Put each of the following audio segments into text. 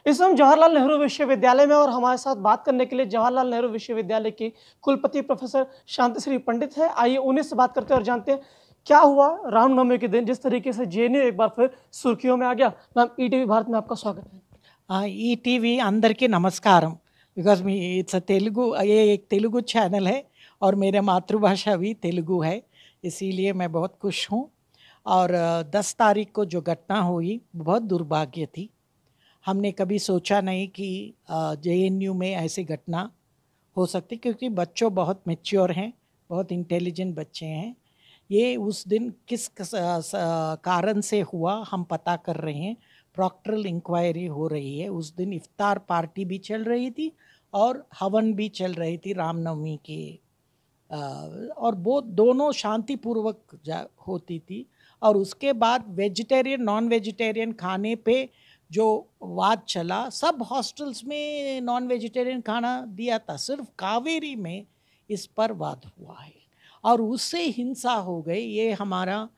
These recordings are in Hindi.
इस समय जवाहरलाल नेहरू विश्वविद्यालय में और हमारे साथ बात करने के लिए जवाहरलाल नेहरू विश्वविद्यालय की कुलपति प्रोफेसर शांतिश्री पंडित है। आइए उन्हीं से बात करते हैं और जानते हैं क्या हुआ रामनवमी के दिन जिस तरीके से जेएनयू एक बार फिर सुर्खियों में आ गया। मैम, ईटीवी भारत में आपका स्वागत है। ఈటీవీ అందరికీ నమస్కారం because me it's a Telugu ये एक तेलुगु चैनल है और मेरा मातृभाषा भी तेलुगु है, इसीलिए मैं बहुत खुश हूँ। और 10 तारीख को जो घटना हुई बहुत दुर्भाग्य थी। हमने कभी सोचा नहीं कि जेएनयू में ऐसी घटना हो सकती, क्योंकि बच्चों बहुत मैच्योर हैं, बहुत इंटेलिजेंट बच्चे हैं। ये उस दिन किस कारण से हुआ हम पता कर रहे हैं। प्रॉक्टरल इंक्वायरी हो रही है। उस दिन इफ्तार पार्टी भी चल रही थी और हवन भी चल रही थी रामनवमी की, और वो दोनों शांतिपूर्वक होती थी। और उसके बाद वेजिटेरियन नॉन वेजिटेरियन खाने पे जो वाद चला, सब हॉस्टल्स में नॉन वेजिटेरियन खाना दिया था, सिर्फ कावेरी में इस पर वाद हुआ है और उससे हिंसा हो गई। ये हमारा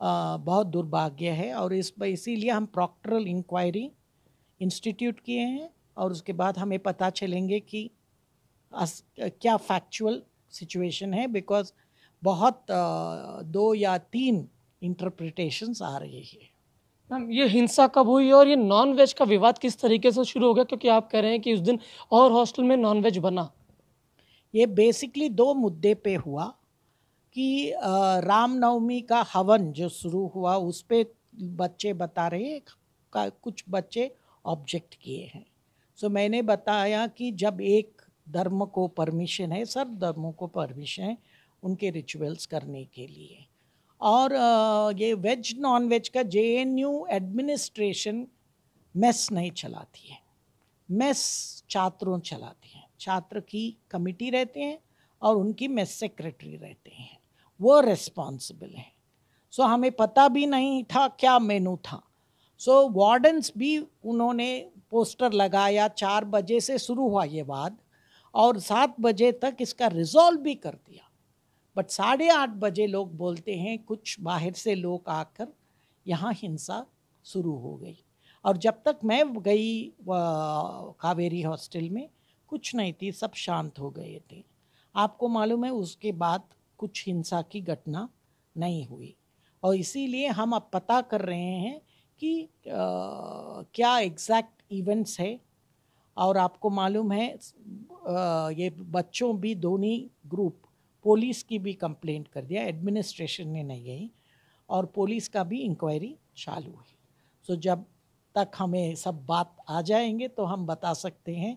बहुत दुर्भाग्य है और इसीलिए हम प्रॉक्टरल इंक्वायरी इंस्टीट्यूट किए हैं और उसके बाद हमें पता चलेंगे कि क्या फैक्चुअल सिचुएशन है, बिकॉज बहुत 2 या 3 इंटरप्रिटेशंस आ रही है। मैम, ये हिंसा कब हुई और ये नॉन वेज का विवाद किस तरीके से शुरू हो गया, क्योंकि आप कह रहे हैं कि उस दिन और हॉस्टल में नॉन वेज बना। ये बेसिकली 2 मुद्दे पे हुआ कि रामनवमी का हवन जो शुरू हुआ उस पे बच्चे बता रहे कुछ बच्चे ऑब्जेक्ट किए हैं। सो मैंने बताया कि जब एक धर्म को परमिशन है, सब धर्मों को परमिशन है उनके रिचुअल्स करने के लिए। और ये वेज नॉन वेज का जेएनयू एडमिनिस्ट्रेशन मेस नहीं चलाती है, मेस छात्रों चलाती हैं। छात्र की कमिटी रहते हैं और उनकी मेस सेक्रेटरी रहते हैं, वो रिस्पॉन्सिबल हैं। सो हमें पता भी नहीं था क्या मेनू था। सो वार्डन्स भी उन्होंने पोस्टर लगाया, 4 बजे से शुरू हुआ ये वाद और 7 बजे तक इसका रिजॉल्व भी कर दिया। बट 8:30 बजे लोग बोलते हैं कुछ बाहर से लोग आकर यहाँ हिंसा शुरू हो गई। और जब तक मैं गई कावेरी हॉस्टल में कुछ नहीं थी, सब शांत हो गए थे। आपको मालूम है उसके बाद कुछ हिंसा की घटना नहीं हुई और इसीलिए हम अब पता कर रहे हैं कि क्या एग्जैक्ट इवेंट्स है। और आपको मालूम है ये बच्चों भी दोनों ग्रुप पुलिस की भी कंप्लेंट कर दिया, एडमिनिस्ट्रेशन ने नहीं गई और पुलिस का भी इंक्वायरी चालू है। सो जब तक हमें सब बात आ जाएंगे तो हम बता सकते हैं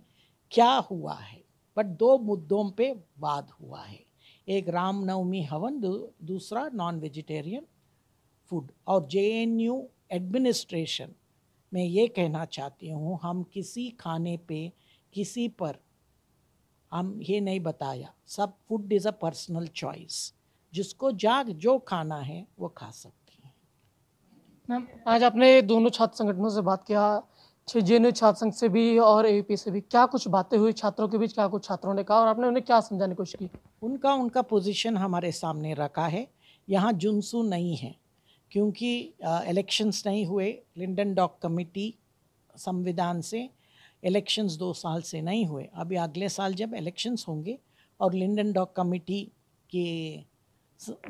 क्या हुआ है। बट 2 मुद्दों पे वाद हुआ है, एक रामनवमी हवन, दूसरा नॉन वेजिटेरियन फूड। और जेएनयू एडमिनिस्ट्रेशन मैं ये कहना चाहती हूँ, हम किसी खाने पे किसी पर हम ये नहीं बताया, सब food is a personal choice, जिसको जो खाना है वो खा सकती हैं। मैम, आज आपने दोनों छात्र संगठनों से बात किया, जेएनयू छात्र संघ से भी और एबीपी से भी, क्या कुछ बातें हुई छात्रों के बीच, क्या कुछ छात्रों ने कहा और आपने उन्हें क्या समझाने की कोशिश की? उनका पोजीशन हमारे सामने रखा है। यहाँ जुनसू नहीं है, क्योंकि इलेक्शंस नहीं हुए। लिंडन डॉक कमेटी संविधान से इलेक्शंस 2 साल से नहीं हुए। अभी अगले साल जब इलेक्शंस होंगे और लिंडन डॉक कमेटी के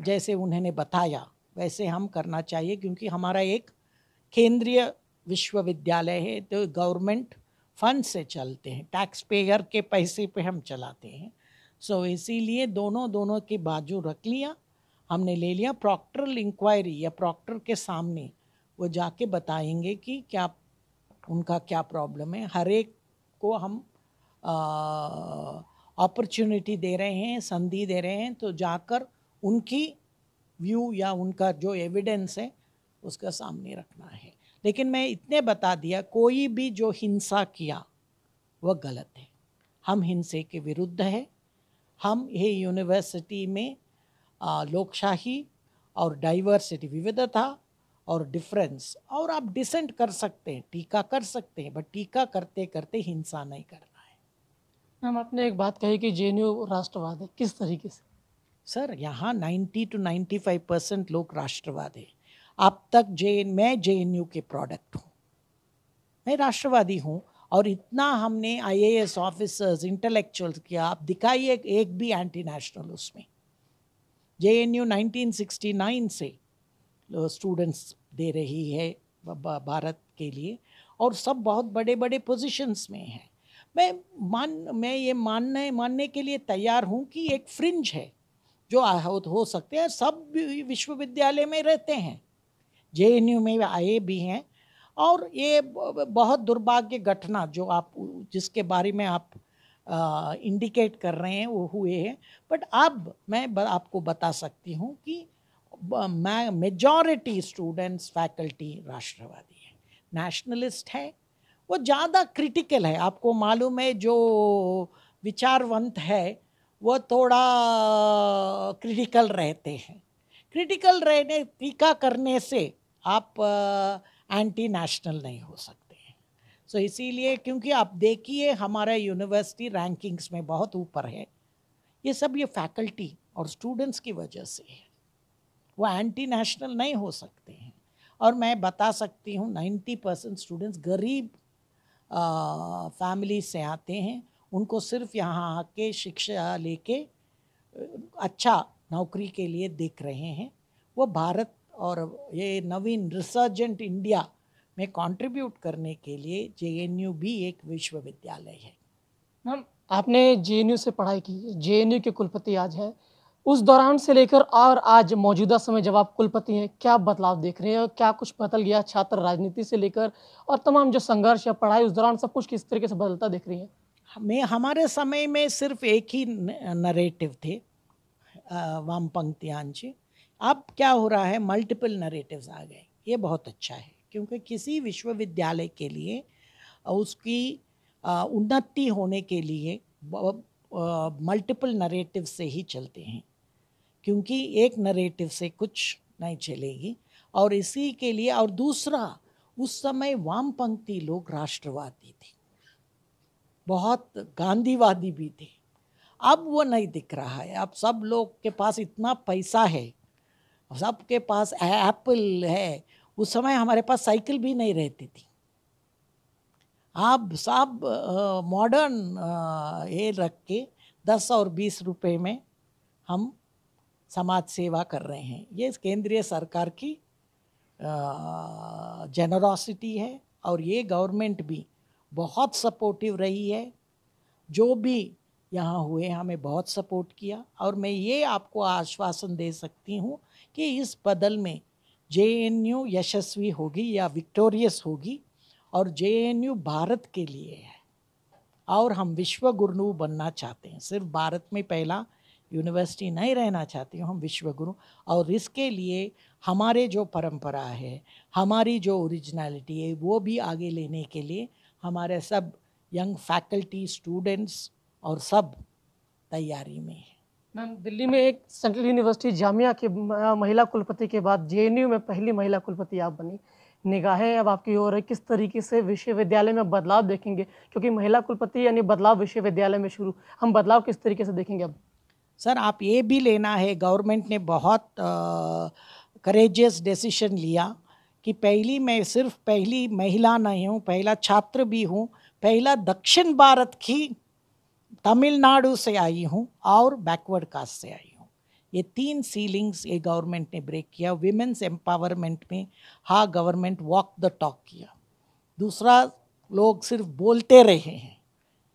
जैसे उन्होंने बताया वैसे हम करना चाहिए, क्योंकि हमारा एक केंद्रीय विश्वविद्यालय है तो गवर्नमेंट फंड से चलते हैं, टैक्स पेयर के पैसे पे हम चलाते हैं। सो इसीलिए दोनों की बाजू रख लिया, हमने ले लिया। प्रॉक्टरल इंक्वायरी या प्रॉक्टर के सामने वो जाके बताएंगे कि क्या उनका क्या प्रॉब्लम है। हर एक को हम अपॉर्चुनिटी दे रहे हैं, संधि दे रहे हैं, तो जाकर उनकी व्यू या उनका जो एविडेंस है उसका सामने रखना है। लेकिन मैं इतने बता दिया, कोई भी जो हिंसा किया वह गलत है। हम हिंसे के विरुद्ध है। हम ये यूनिवर्सिटी में लोकशाही और डाइवर्सिटी, विविधता और डिफरेंस, और आप डिसेंट कर सकते हैं, टीका कर सकते हैं, बट टीका करते करते हिंसा नहीं करना है। मैम, आपने एक बात कही कि जेएनयू राष्ट्रवाद है, किस तरीके से? सर, यहाँ 90 to 95% लोग राष्ट्रवाद है। अब तक मैं जेएनयू के प्रोडक्ट हूँ, मैं राष्ट्रवादी हूँ और इतना हमने IAS ऑफिसर्स इंटेलेक्चुअल्स किया, आप दिखाइए एक भी एंटी नेशनल उसमें। JNU 1969 से स्टूडेंट्स दे रही है भारत के लिए, और सब बहुत बड़े बड़े पोजीशंस में हैं। मैं ये मानने के लिए तैयार हूँ कि एक फ्रिंज है जो हो सकते हैं, सब विश्वविद्यालय में रहते हैं, JNU में आए भी हैं। और ये बहुत दुर्भाग्य घटना जो आप जिसके बारे में आप इंडिकेट कर रहे हैं वो हुए हैं। बट अब मैं आपको बता सकती हूँ कि मेजॉरिटी स्टूडेंट्स फैकल्टी राष्ट्रवादी है, नेशनलिस्ट है, वो ज़्यादा क्रिटिकल है। आपको मालूम है जो विचारवंत है वो थोड़ा क्रिटिकल रहते हैं। क्रिटिकल रहने टीका करने से आप एंटी नेशनल नहीं हो सकते हैं। सो इसीलिए, क्योंकि आप देखिए हमारा यूनिवर्सिटी रैंकिंग्स में बहुत ऊपर है, ये सब ये फैकल्टी और स्टूडेंट्स की वजह से है, वो एंटी नेशनल नहीं हो सकते हैं। और मैं बता सकती हूँ 90% स्टूडेंट्स गरीब फैमिली से आते हैं, उनको सिर्फ यहाँ आके शिक्षा लेके अच्छा नौकरी के लिए देख रहे हैं। वो भारत और ये नवीन रिसर्जेंट इंडिया में कंट्रीब्यूट करने के लिए JNU भी एक विश्वविद्यालय है। मैम, आपने JNU से पढ़ाई की, JNU के कुलपति आज हैं, उस दौरान से लेकर और आज मौजूदा समय जब आप कुलपति हैं, क्या बदलाव देख रहे हैं और क्या कुछ बदल गया छात्र राजनीति से लेकर और तमाम जो संघर्ष या पढ़ाई उस दौरान सब कुछ किस तरीके से बदलता देख रही हैं? हमारे समय में सिर्फ एक ही नरेटिव थे वामपंथियांचे। अब क्या हो रहा है, मल्टीपल नरेटिव्स आ गए। ये बहुत अच्छा है, क्योंकि किसी विश्वविद्यालय के लिए उसकी उन्नति होने के लिए मल्टीपल नरेटिव से ही चलते हैं, क्योंकि एक नरेटिव से कुछ नहीं चलेगी। और इसी के लिए, और दूसरा, उस समय वामपंथी लोग राष्ट्रवादी थे, बहुत गांधीवादी भी थे। अब वो नहीं दिख रहा है। अब सब लोग के पास इतना पैसा है, सबके पास एप्पल है। उस समय हमारे पास साइकिल भी नहीं रहती थी। आप सब मॉडर्न ये रख के 10 और 20 रुपए में हम समाज सेवा कर रहे हैं। ये केंद्रीय सरकार की जेनरोसिटी है, और ये गवर्नमेंट भी बहुत सपोर्टिव रही है। जो भी यहाँ हुए हमें बहुत सपोर्ट किया, और मैं ये आपको आश्वासन दे सकती हूँ कि इस बदल में JNU यशस्वी होगी या विक्टोरियस होगी, और JNU भारत के लिए है, और हम विश्व गुरु बनना चाहते हैं। सिर्फ भारत में पहला यूनिवर्सिटी नहीं रहना चाहती हूँ, हम विश्व गुरु। और इसके लिए हमारे जो परंपरा है, हमारी जो ओरिजिनलिटी है, वो भी आगे लेने के लिए हमारे सब यंग फैकल्टी, स्टूडेंट्स और सब तैयारी में है। मैम, दिल्ली में एक सेंट्रल यूनिवर्सिटी जामिया के महिला कुलपति के बाद JNU में पहली महिला कुलपति आप बनी। निगाहें अब आपकी ओर है, किस तरीके से विश्वविद्यालय में बदलाव देखेंगे, क्योंकि महिला कुलपति यानी बदलाव विश्वविद्यालय में शुरू, हम बदलाव किस तरीके से देखेंगे अब? सर, आप ये भी लेना है, गवर्नमेंट ने बहुत करेजियस डिसीजन लिया कि मैं सिर्फ पहली महिला नहीं हूँ, पहला छात्र भी हूँ, पहला दक्षिण भारत की तमिलनाडु से आई हूँ और बैकवर्ड कास्ट से आई हूँ। ये 3 सीलिंग्स ये गवर्नमेंट ने ब्रेक किया। विमेंस एम्पावरमेंट में हाँ, गवर्नमेंट वॉक द टॉक किया। दूसरा, लोग सिर्फ बोलते रहे हैं,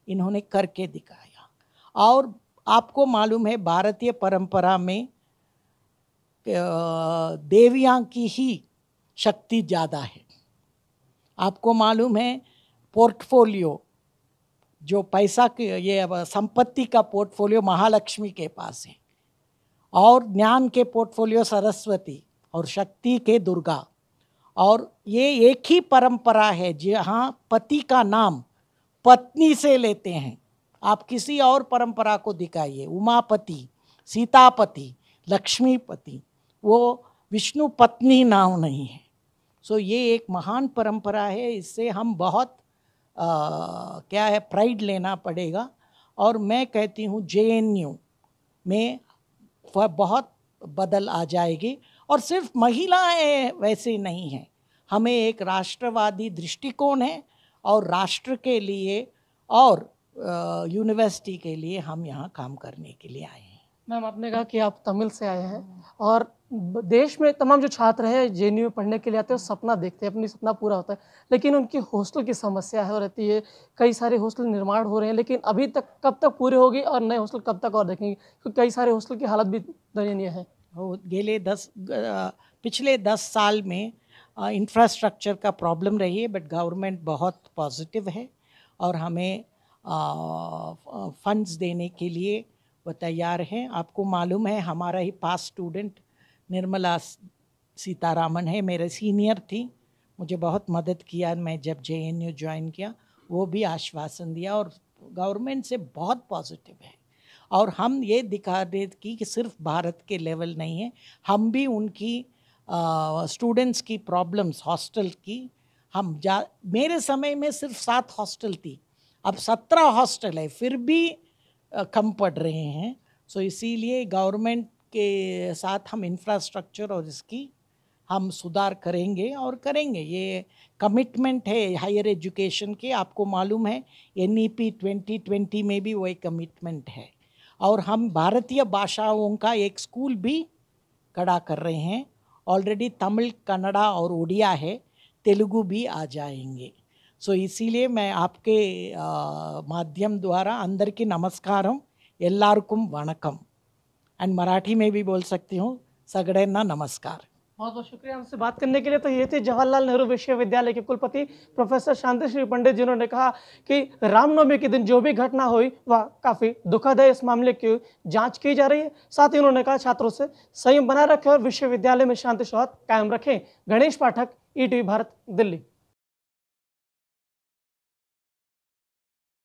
इन्होंने करके दिखाया। और आपको मालूम है भारतीय परंपरा में देवियाँ की ही शक्ति ज़्यादा है। आपको मालूम है पोर्टफोलियो, जो पैसा के ये संपत्ति का पोर्टफोलियो महालक्ष्मी के पास है, और ज्ञान के पोर्टफोलियो सरस्वती, और शक्ति के दुर्गा। और ये एक ही परंपरा है जहाँ पति का नाम पत्नी से लेते हैं। आप किसी और परंपरा को दिखाइए, उमापति, सीतापति, लक्ष्मीपति, वो विष्णु पत्नी नाम नहीं है। सो ये एक महान परंपरा है, इससे हम बहुत क्या है, प्राइड लेना पड़ेगा। और मैं कहती हूँ JNU में बहुत बदल आ जाएगी। और सिर्फ महिलाएं वैसे नहीं हैं, हमें एक राष्ट्रवादी दृष्टिकोण है, और राष्ट्र के लिए और यूनिवर्सिटी के लिए हम यहाँ काम करने के लिए आए हैं। मैम, आपने कहा कि आप तमिल से आए हैं और देश में तमाम जो छात्र हैं जेएनयू में पढ़ने के लिए आते हैं, सपना देखते हैं, अपनी सपना पूरा होता है, लेकिन उनकी हॉस्टल की समस्या है और रहती है। कई सारे हॉस्टल निर्माण हो रहे हैं, लेकिन अभी तक कब तक पूरे होगी और नए हॉस्टल कब तक और देखेंगे, क्योंकि कई सारे हॉस्टल की हालत भी दयनीय है। पिछले 10 साल में इंफ्रास्ट्रक्चर का प्रॉब्लम रही है, बट गवर्नमेंट बहुत पॉजिटिव है और हमें फंड्स देने के लिए वो तैयार हैं। आपको मालूम है हमारा ही पास स्टूडेंट निर्मला सीतारामन है, मेरे सीनियर थी, मुझे बहुत मदद किया मैं जब जेएनयू ज्वाइन किया, वो भी आश्वासन दिया और गवर्नमेंट से बहुत पॉजिटिव है। और हम ये दिखा रहे कि सिर्फ भारत के लेवल नहीं है, हम भी उनकी स्टूडेंट्स की प्रॉब्लम्स हॉस्टल की मेरे समय में सिर्फ 7 हॉस्टल थी, अब 17 हॉस्टल है, फिर भी कम पड़ रहे हैं। सो इसीलिए गवर्नमेंट के साथ हम इंफ्रास्ट्रक्चर और इसकी हम सुधार करेंगे और करेंगे, ये कमिटमेंट है हायर एजुकेशन के। आपको मालूम है NEP 2020 में भी वो एक कमिटमेंट है और हम भारतीय भाषाओं का एक स्कूल भी खड़ा कर रहे हैं। ऑलरेडी तमिल, कन्नड़ा और उड़िया है, तेलुगु भी आ जाएंगे। सो इसीलिए मैं आपके माध्यम द्वारा अंदर की नमस्कारम, एल्लारुकुम वणकम, एंड मराठी में भी बोल सकती हूँ, सगड़ेंना नमस्कार। बहुत बहुत शुक्रिया हमसे बात करने के लिए। तो ये थे जवाहरलाल नेहरू विश्वविद्यालय के कुलपति प्रोफेसर शांतिश्री पंडित, जिन्होंने कहा कि रामनवमी के दिन जो भी घटना हुई वह काफ़ी दुखद है, इस मामले की जांच की जा रही है। साथ ही उन्होंने कहा छात्रों से संयम बनाए रखें और विश्वविद्यालय में शांति सौहार्द कायम रखें। गणेश पाठक, ETV भारत, दिल्ली।